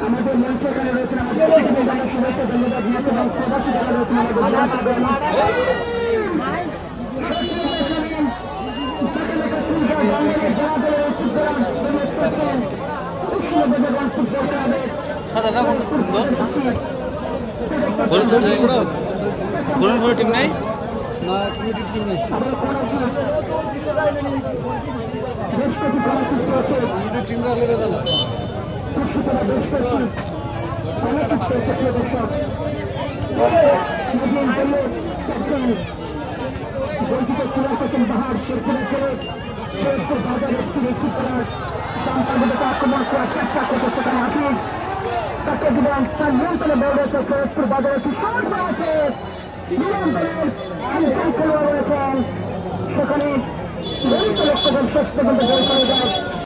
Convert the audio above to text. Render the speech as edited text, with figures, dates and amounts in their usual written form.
আমাদের মঞ্চখানে রয়েছেন সবাইকে ধন্যবাদ জানাতে এবং প্রবাসী যারা রয়েছেন আমাদের টিম নাই না টিম নেই টিম রাখলে বেদাল বাহার আক্রমণ করার চেষ্টা করতে সেখানে হাফিজ তাকে দিলেন তার নিয়ন্ত্রণে বল রয়েছে ফিরোজপুর বাজারে একটি সমস্যা আছে নিয়ন্ত্রণের একজন খেলোয়াড় রয়েছেন সেখানে শেষ পর্যন্ত বল করে যায়।